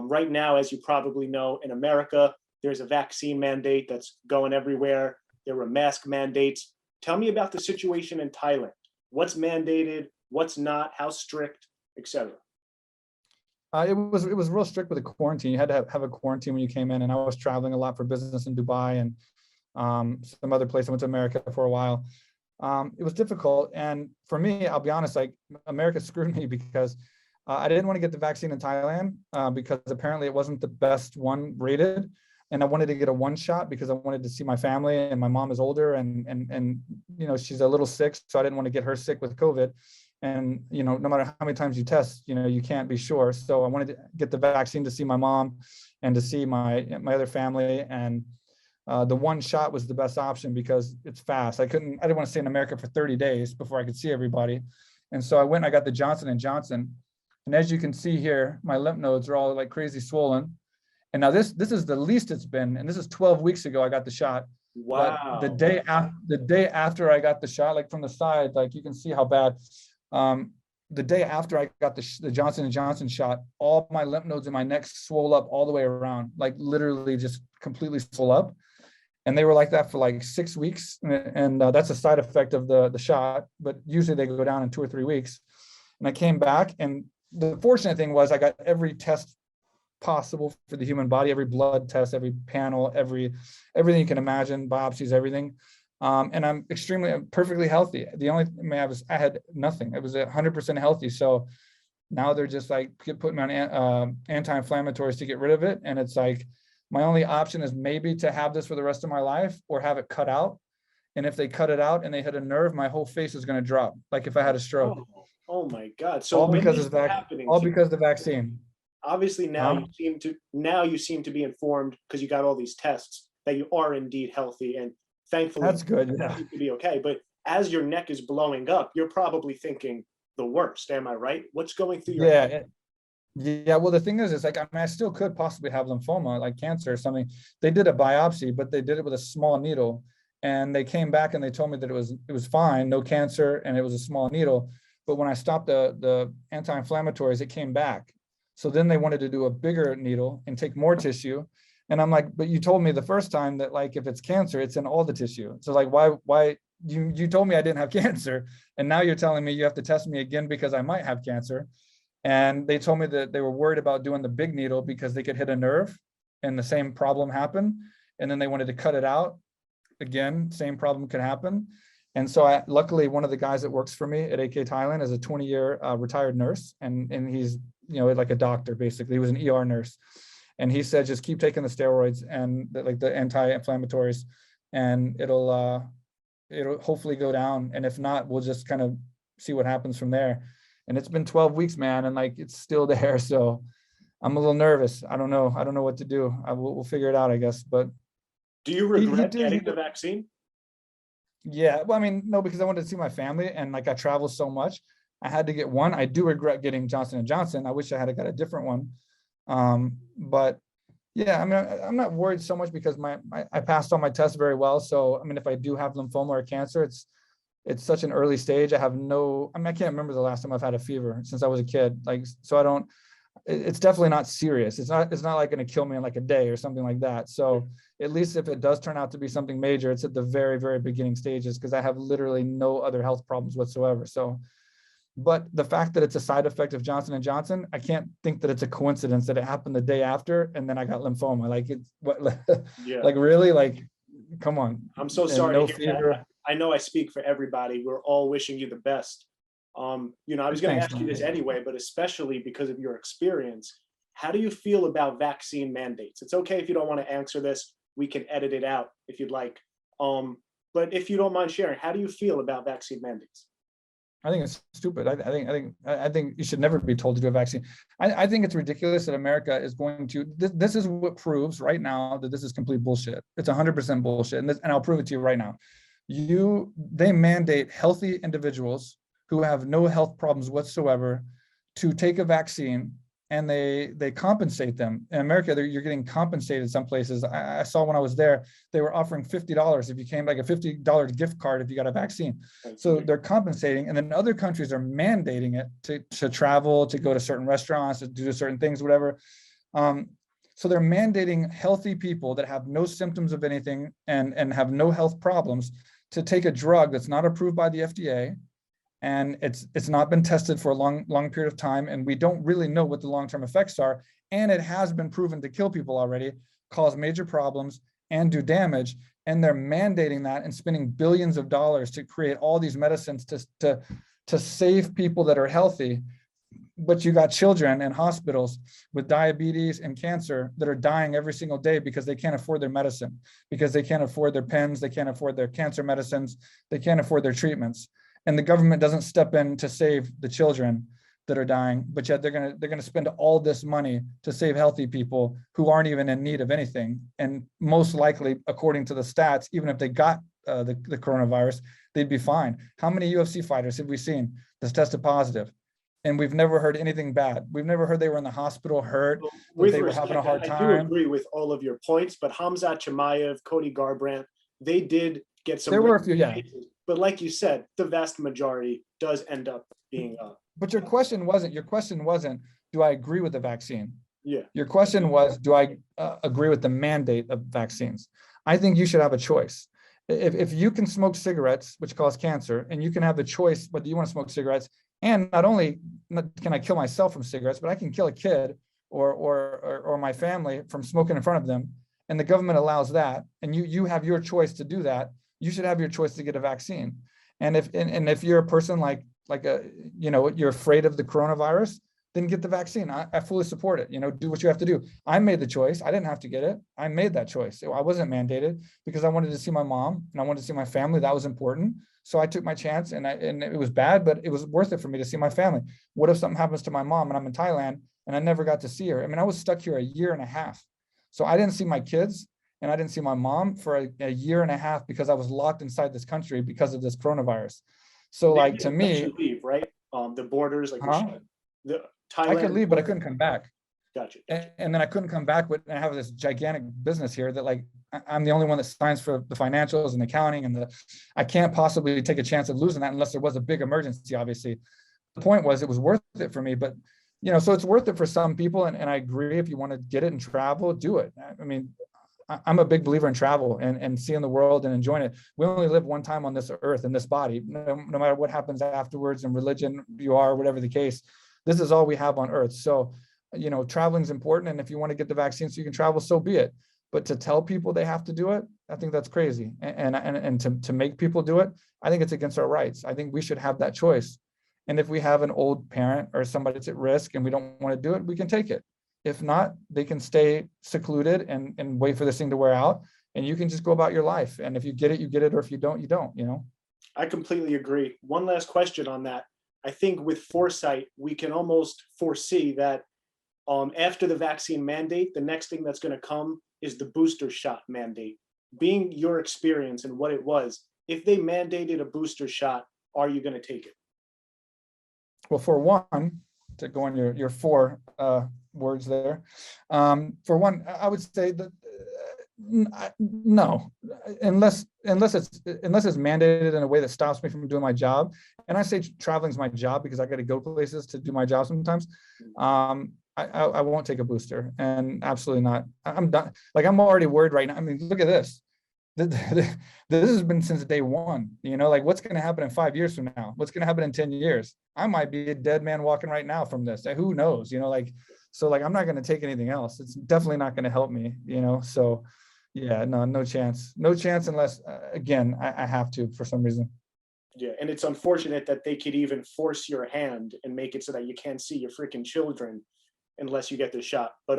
Right now, as you probably know, in America, there's a vaccine mandate that's going everywhere. There were mask mandates. Tell me about the situation in Thailand. What's mandated, what's not, how strict, etc. It was real strict with the quarantine. You had to have a quarantine when you came in, and I was traveling a lot for business in Dubai and some other place. I went to America for a while. It was difficult, and for me, I'll be honest, like America screwed me because I didn't want to get the vaccine in Thailand because apparently it wasn't the best one rated, and I wanted to get a one shot because I wanted to see my family, and my mom is older, and you know, she's a little sick, so I didn't want to get her sick with COVID. And you know, no matter how many times you test, you know, you can't be sure. So I wanted to get the vaccine to see my mom and to see my other family. And the one shot was the best option because it's fast. I didn't want to stay in America for 30 days before I could see everybody. And so I went and I got the Johnson & Johnson. And as you can see here, my lymph nodes are all like crazy swollen. And now this is the least it's been. And this is 12 weeks ago I got the shot. Wow. But the day after I got the shot, like from the side, like you can see how bad. The day after I got the Johnson & Johnson shot, all my lymph nodes in my neck swole up all the way around, like literally just completely full up. And they were like that for like 6 weeks. And that's a side effect of the shot, but usually they go down in 2 or 3 weeks. And I came back, and the fortunate thing was I got every test possible for the human body, every blood test, every panel, everything you can imagine, biopsies, everything. And I'm perfectly healthy. The only thing I had nothing. It was 100% healthy. So now they're just like putting me on anti-inflammatories to get rid of it. And it's like, my only option is maybe to have this for the rest of my life or have it cut out. And if they cut it out and they hit a nerve, my whole face is going to drop. Like if I had a stroke. Oh my God. So all because of the vaccine. Obviously now you seem to be informed because you got all these tests that you are indeed healthy, and thankfully that's good. Yeah. You to be okay. But as your neck is blowing up, you're probably thinking the worst. Am I right? What's going through your head? Yeah. Well, the thing is like, I mean, I still could possibly have lymphoma, like cancer or something. They did a biopsy, but they did it with a small needle, and they came back and they told me that it was fine, no cancer, and it was a small needle. But when I stopped the anti-inflammatories, it came back. So then they wanted to do a bigger needle and take more tissue. And I'm like, but you told me the first time that like, if it's cancer, it's in all the tissue. So like, why you told me I didn't have cancer. And now you're telling me you have to test me again because I might have cancer. And they told me that they were worried about doing the big needle because they could hit a nerve and the same problem happened. And then they wanted to cut it out. Again, same problem could happen. And so luckily one of the guys that works for me at AK Thailand is a 20-year retired nurse. And he's, you know, like a doctor, basically. He was an ER nurse. And he said, just keep taking the steroids and like the anti-inflammatories, and it'll hopefully go down. And if not, we'll just kind of see what happens from there. And it's been 12 weeks, man. And like, it's still there. So I'm a little nervous. I don't know what to do. We'll figure it out, I guess. But do you regret getting the vaccine? Yeah. Well, I mean, no, because I wanted to see my family, and like I travel so much, I had to get one. I do regret getting Johnson & Johnson. I wish I had got a different one. But yeah, I mean, I'm not worried so much because I passed all my tests very well. So, I mean, if I do have lymphoma or cancer, it's such an early stage. I can't remember the last time I've had a fever since I was a kid. Like, so it's definitely not serious. It's not like going to kill me in like a day or something like that. So at least if it does turn out to be something major, it's at the very, very beginning stages, because I have literally no other health problems whatsoever. So, but the fact that it's a side effect of Johnson & Johnson, I can't think that it's a coincidence that it happened the day after and then I got lymphoma. Like, it's what, yeah. Like really, like, come on. I'm so sorry. No fever. I know I speak for everybody. We're all wishing you the best. You know, I was going to ask you this anyway, but especially because of your experience, how do you feel about vaccine mandates? It's okay if you don't want to answer this. We can edit it out if you'd like. But if you don't mind sharing, how do you feel about vaccine mandates? I think it's stupid. I think you should never be told to do a vaccine. I think it's ridiculous that America is going to. This is what proves right now that this is complete bullshit. It's 100% bullshit, and I'll prove it to you right now. They mandate healthy individuals who have no health problems whatsoever to take a vaccine, and they compensate them. In America, you're getting compensated some places. I saw when I was there, they were offering $50 if you came, like a $50 gift card if you got a vaccine. So they're compensating, and then other countries are mandating it to travel, to go to certain restaurants, to do certain things, whatever. So they're mandating healthy people that have no symptoms of anything and have no health problems to take a drug that's not approved by the FDA, and it's not been tested for a long period of time, and we don't really know what the long-term effects are, and it has been proven to kill people already, cause major problems, and do damage, and they're mandating that and spending billions of dollars to create all these medicines to save people that are healthy. But you got children in hospitals with diabetes and cancer that are dying every single day because they can't afford their medicine, because they can't afford their pens, they can't afford their cancer medicines, they can't afford their treatments. And the government doesn't step in to save the children that are dying, but yet they're gonna spend all this money to save healthy people who aren't even in need of anything. And most likely, according to the stats, even if they got the coronavirus, they'd be fine. How many UFC fighters have we seen that's tested positive? And we've never heard anything bad. We've never heard they were in the hospital hurt, that they were having a hard I do time. agree with all of your points, but Hamzat Chimaev, Cody Garbrandt, they did get some. There were a few, yeah. cases, but like you said, the vast majority does end up being. But your question wasn't, do I agree with the vaccine? Yeah. Your question was, do I agree with the mandate of vaccines? I think you should have a choice. If you can smoke cigarettes, which cause cancer, and you can have the choice whether you want to smoke cigarettes, and not only can I kill myself from cigarettes, but I can kill a kid or my family from smoking in front of them, and the government allows that, and you have your choice to do that, you should have your choice to get a vaccine. And if you're a person you're afraid of the coronavirus, then get the vaccine. I fully support it. Do what you have to do. I made the choice. I didn't have to get it. I made that choice. I wasn't mandated because I wanted to see my mom and I wanted to see my family. That was important. So I took my chance, and it was bad, but it was worth it for me to see my family. What if something happens to my mom and I'm in Thailand and I never got to see her? I mean, I was stuck here a year and a half. So I didn't see my kids and I didn't see my mom for a year and a half because I was locked inside this country because of this coronavirus. So to me, leave, right? The borders, like the Thailand. I could leave, but I couldn't come back. Gotcha. And then I couldn't come back and have this gigantic business here that I'm the only one that signs for the financials and accounting, and I can't possibly take a chance of losing that unless there was a big emergency, obviously. The point was it was worth it for me, but so it's worth it for some people. And I agree, if you want to get it and travel, do it. I mean, I'm a big believer in travel and seeing the world and enjoying it. We only live one time on this earth, in this body, no matter what happens afterwards and religion you are, whatever the case, this is all we have on earth. So, traveling is important. And if you want to get the vaccine so you can travel, so be it. But to tell people they have to do it, I think that's crazy. And to make people do it, I think it's against our rights. I think we should have that choice. And if we have an old parent or somebody that's at risk and we don't want to do it, we can take it. If not, they can stay secluded and wait for this thing to wear out. And you can just go about your life. And if you get it, you get it. Or if you don't, you don't, I completely agree. One last question on that. I think with foresight, we can almost foresee that after the vaccine mandate, the next thing that's going to come is the booster shot mandate. Being your experience and what it was, if they mandated a booster shot, are you going to take it? Well, for one, to go on your four words there, for one, I would say that no, unless it's mandated in a way that stops me from doing my job. And I say traveling is my job because I got to go places to do my job sometimes. I won't take a booster, and absolutely not. I'm done. I'm already worried right now. I mean, look at this. This has been since day one. What's going to happen in 5 years from now? What's going to happen in 10 years? I might be a dead man walking right now from this. Who knows? So I'm not going to take anything else. It's definitely not going to help me. So yeah, no chance unless again I have to for some reason. Yeah, and it's unfortunate that they could even force your hand and make it so that you can't see your freaking children unless you get the shot. But